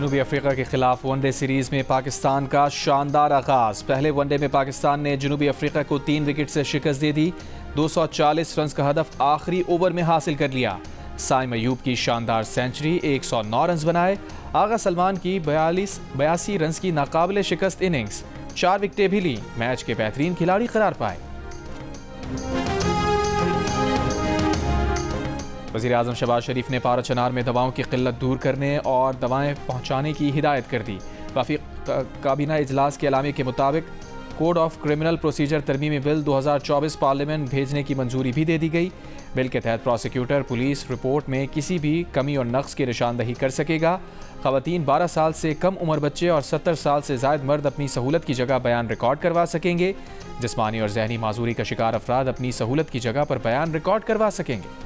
जनूबी अफ्रीका के खिलाफ वनडे सीरीज में पाकिस्तान का शानदार आगाज। पहले वनडे में पाकिस्तान ने जनूबी अफ्रीका को 3 विकेट से शिकस्त दे दी। 240 रन का हदफ आखिरी ओवर में हासिल कर लिया। साइम अयूब की शानदार सेंचुरी, 109 रन बनाए। आगा सलमान की 82 रन की नाकाबिले शिकस्त इनिंग्स, 4 विकेटें भी ली। मैच के बेहतरीन खिलाड़ी करार पाए। वज़ीर-ए-आज़म शहबाज शरीफ ने पारा चनार में दवाओं की किल्लत दूर करने और दवाएं पहुंचाने की हिदायत कर दी। वफाकी काबीना इजलास के एलामे के मुताबिक कोड ऑफ क्रिमिनल प्रोसीजर तरमीमी बिल 2024 पार्लियामेंट भेजने की मंजूरी भी दे दी गई। बिल के तहत प्रोसिक्यूटर पुलिस रिपोर्ट में किसी भी कमी और नक्स की निशानदही कर सकेगा। ख़वातीन 12 साल से कम उम्र बच्चे और 70 साल से ज़ायद मर्द अपनी सहूलत की जगह बयान रिकॉर्ड करवा सकेंगे। जिस्मानी और जहनी माजूरी का शिकार अफराद अपनी सहूलत की जगह पर बयान रिकॉर्ड करवा सकेंगे।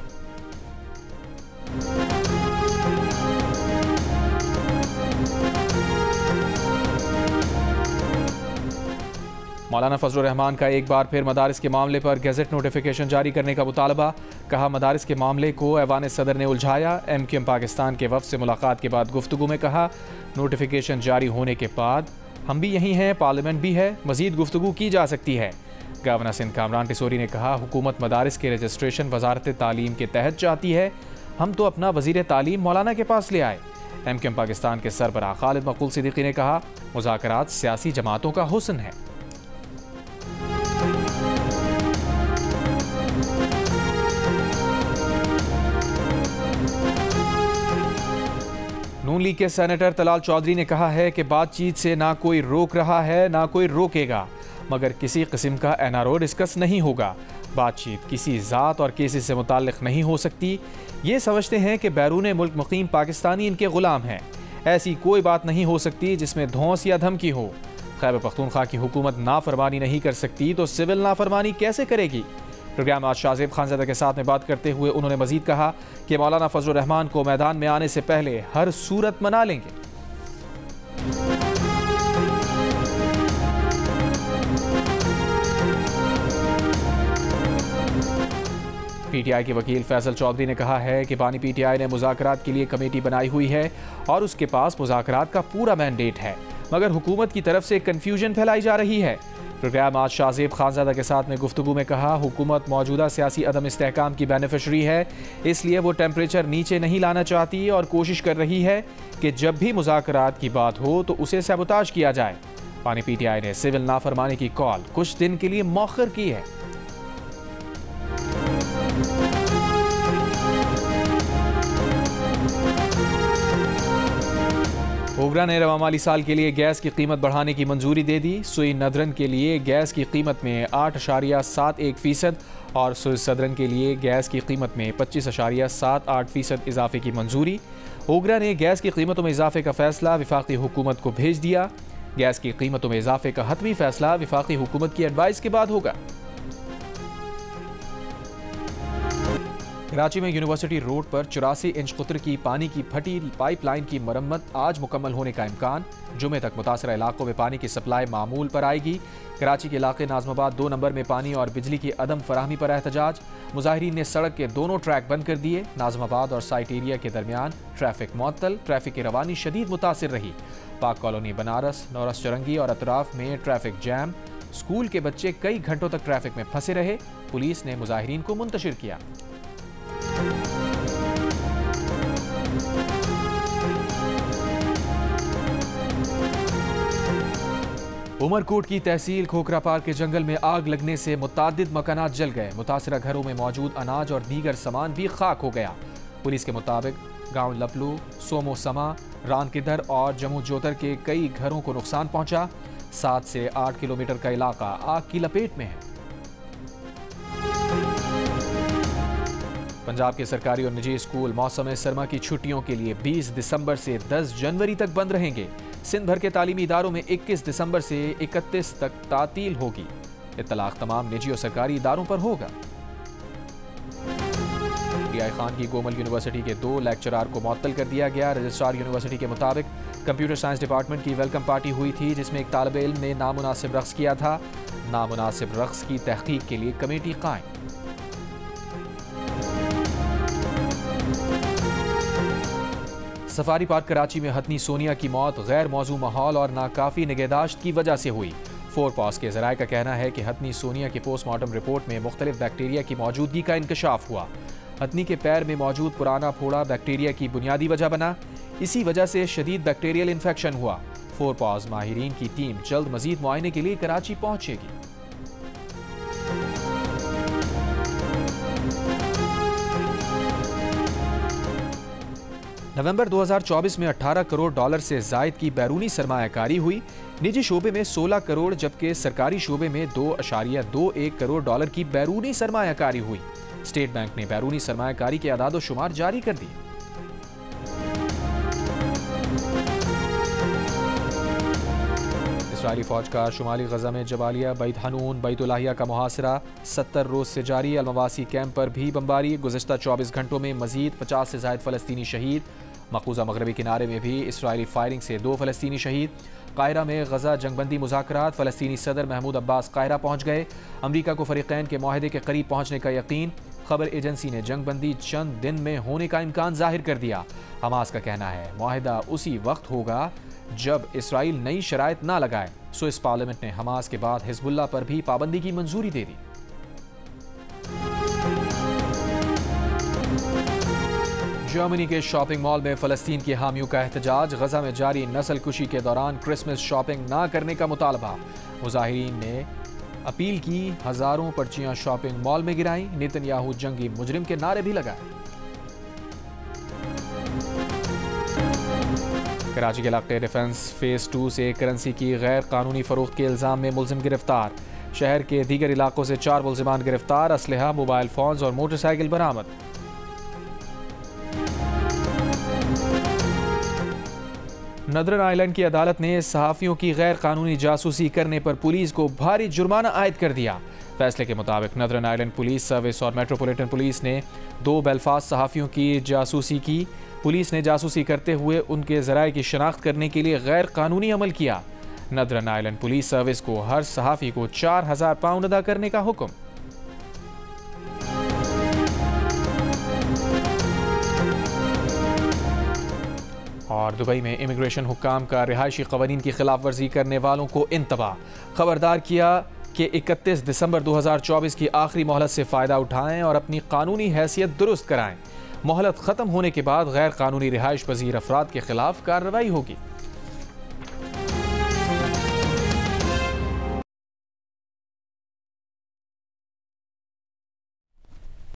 मौलाना फजलुर रहमान का एक बार फिर मदारिस के मामले पर गैजेट नोटिफिकेशन जारी करने का मुतालबा। कहा, मदारिस के मामले को ऐवान सदर ने उलझाया। MQM पाकिस्तान के वफ़द से मुलाकात के बाद गुफ्तगू में कहा, नोटिफिकेशन जारी होने के बाद हम भी यहीं हैं, पार्लियामेंट भी है, मज़ीद गुफ्तगू की जा सकती है। गवर्नर सिंध कामरान टिसोरी ने कहा, हुकूमत मदारिस के रजिस्ट्रेशन वजारत तालीम के तहत चाहती है। हम तो अपना वज़ीर तालीम मौलाना के पास ले आए। MQM पाकिस्तान के सरबराह खालिद मकबूल सिद्दीकी ने कहा, मुज़ाकरात सियासी जमातों का हुस्न है। नून लीग के सेनेटर तलाल चौधरी ने कहा है कि बातचीत से ना कोई रोक रहा है ना कोई रोकेगा, मगर किसी किस्म का NRO डिस्कस नहीं होगा। बातचीत किसी ज़ात और केसेस से मुताल्लिक़ नहीं हो सकती। ये समझते हैं कि बैरून मुल्क मुक़ीम पाकिस्तानी इनके ग़ुलाम हैं। ऐसी कोई बात नहीं हो सकती जिसमें धौंस या धमकी हो। खैबर पख्तूनख्वा की हुकूमत नाफरमानी नहीं कर सकती तो सिविल नाफरमानी कैसे करेगी। प्रोग्राम आज शाहजेब खानज़ादा के साथ में बात करते हुए उन्होंने मजीद कहा कि मौलाना फजलुर रहमान को मैदान में आने से पहले हर सूरत मना लेंगे। PTI के वकील फैसल चौधरी ने कहा है कि बानी PTI ने मुज़ाकरात के लिए कमेटी बनाई हुई है और उसके पास मुज़ाकरात का पूरा मैंडेट है, मगर हुकूमत की तरफ से कन्फ्यूजन फैलाई जा रही है। प्रोग्राम आज शाहजेब खानज़ादा के साथ में गुफ्तगू में कहा, हुकूमत मौजूदा सियासी अदम इस्तेहकाम की बेनिफिशरी है, इसलिए वो टेम्परेचर नीचे नहीं लाना चाहती और कोशिश कर रही है कि जब भी मुज़ाकरात की बात हो तो उसे सबोताज किया जाए। बानी PTI ने सिविल नाफरमानी की कॉल कुछ दिन के लिए मौखर की है। ओगरा ने रवा माली साल के लिए गैस की कीमत बढ़ाने की मंजूरी दे दी। सुई नदरन के लिए गैस की कीमत में 8.71% और सुई सदरन के लिए गैस की कीमत में 25.78% इजाफे की मंजूरी। ओगरा ने गैस की कीमतों में इजाफे का फैसला वफाकी हुकूमत को भेज दिया। गैस की कीमतों में इजाफे का हतमी फैसला वफाकी हुकूमत की एडवाइस के बाद होगा। कराची में यूनिवर्सिटी रोड पर 84 इंच कुतर की पानी की फटी पाइपलाइन की मरम्मत आज मुकम्मल होने का इम्कान। जुमे तक मुतासरा इलाकों में पानी की सप्लाई मामूल पर आएगी। कराची के इलाके नाजमाबाद 2 नंबर में पानी और बिजली की अदम फराहमी पर एहतजाज। मुजाहिरीन ने सड़क के दोनों ट्रैक बंद कर दिए। नाजमाबाद और साइट एरिया के दरमियान ट्रैफिक मुअत्तल, ट्रैफिक की रवानी शदीद मुतासिर रही। पाक कॉलोनी बनारस, नौरस चरंगी और अतराफ में ट्रैफिक जैम। स्कूल के बच्चे कई घंटों तक ट्रैफिक में फंसे रहे। पुलिस ने मुजाहिरीन को मुंतशिर किया। उमरकोट की तहसील खोखरा पार के जंगल में आग लगने से मुतादिद मकानात जल गए। मुतासिरा घरों में मौजूद अनाज और दीगर सामान भी खाक हो गया। पुलिस के मुताबिक गांव लपलू, सोमो समा, रानकिदर और जमू जोतर के कई घरों को नुकसान पहुंचा। 7 से 8 किलोमीटर का इलाका आग की लपेट में है। पंजाब के सरकारी और निजी स्कूल मौसम सरमा की छुट्टियों के लिए 20 दिसंबर से 10 जनवरी तक बंद रहेंगे। सिंध भर के तालीमी इदारों में 21 दिसंबर से 31 तक तातील होगी। इत्तलाक तमाम निजी और सरकारी इदारों पर होगा। PI खान की गोमल यूनिवर्सिटी के 2 लेक्चरार को मुअत्तल कर दिया गया। रजिस्ट्रार यूनिवर्सिटी के मुताबिक कंप्यूटर साइंस डिपार्टमेंट की वेलकम पार्टी हुई थी जिसमें एक तालिब इल्म ने नामुनासिब रक्स किया था। नामुनासिब रक्स की तहकीक के लिए कमेटी कायम। सफारी पार्क कराची में हथनी सोनिया की मौत गैर मौजू माहौल और नाकाफी निगहदाश्त की वजह से हुई। फोरपास के ज़राए का कहना है कि हथनी सोनिया की पोस्टमार्टम रिपोर्ट में मुख्तलिफ बैक्टीरिया की मौजूदगी का इंकशाफ हुआ। हथनी के पैर में मौजूद पुराना फोड़ा बैक्टीरिया की बुनियादी वजह बना, इसी वजह से शदीद बैक्टीरियल इन्फेक्शन हुआ। फोरपास माहिरीन की टीम जल्द मजीद मुआयने के लिए कराची पहुंचेगी। नवंबर 2024 में 18 करोड़ डॉलर से जायद की बैरूनी सरमायाकारी हुई। निजी शोबे में 16 करोड़ जबकि सरकारी शोबे में 2.21 करोड़ डॉलर की बैरूनी सरमायाकारी हुई। स्टेट बैंक ने बैरूनी सरमायाकारी के आदाद शुमार जारी कर दिए। इसराइली फौज का शुमाली गजा में जबालिया, बैत हनून, बैतुल्लाहिया का मुहासरा 70 रोज से जारी। अलमवासी कैंप पर भी बमबारी। गुज़िश्ता 24 घंटों में मजीद 50 से ज़ायद फ़लस्तीनी शहीद। मकबूजा मगरबी किनारे में भी इसराइली फायरिंग से 2 फ़लस्तीनी शहीद। कायरा में गजा जंगबंदी मुज़ाकरात। फ़लस्तीनी सदर महमूद अब्बास कायरा पहुँच गए। अमरीका को फ़रीक़ैन के मुआहदे के करीब पहुँचने का यकीन। खबर एजेंसी ने जंगबंदी चंद दिन में होने का इम्कान जाहिर कर दिया। हमास का कहना है मुआहदा उसी वक्त होगा जब इसराइल नई शराइत ना लगाए। स्विस पार्लियामेंट ने हमास के बाद हिजबुल्लाह पर भी पाबंदी की मंजूरी दे दी। जर्मनी के शॉपिंग मॉल में फ़लस्तीन के हामियों का एहतजाज। गजा में जारी नस्ल कुशी के दौरान क्रिसमस शॉपिंग ना करने का मुतालबा। मुजाहिरीन ने अपील की, हजारों पर्चियां शॉपिंग मॉल में गिराई। नेतन्याहू जंगी मुजरिम के नारे भी लगाए। कराची के इलाके डिफेंस फेज 2 से करेंसी की गैर कानूनी फरोख्त के इल्ज़ाम में मुलजिम गिरफ्तार। शहर के दीगर इलाकों से 4 मुलजिमान गिरफ्तार। असलहा, मोबाइल फोन्स और मोटरसाइकिल बरामद। नदरन आइलैंड की अदालत ने सहाफ़ियों की गैर कानूनी जासूसी करने पर पुलिस को भारी जुर्माना आयद कर दिया। फैसले के मुताबिक नदरन आइलैंड पुलिस सर्विस और मेट्रोपॉलिटन पुलिस ने 2 बेलफास्ट सहाफ़ियों की जासूसी की। पुलिस ने जासूसी करते हुए उनके ज़राए की शनाख्त करने के लिए गैर कानूनी अमल किया। नदरन आइलैंड पुलिस सर्विस को हर सहाफ़ी को 4000 पाउंड अदा करने का हुक्म। और दुबई में इमिग्रेशन हुक्काम का रिहायशी क़वानीन की खिलाफ वर्जी करने वालों को इंतबाह। खबरदार किया कि 31 दिसंबर 2024 की आखिरी मोहलत से फ़ायदा उठाएं और अपनी कानूनी हैसियत दुरुस्त कराएं। मोहलत ख़त्म होने के बाद गैर कानूनी रिहाइश पजीर अफराद के खिलाफ कार्रवाई होगी।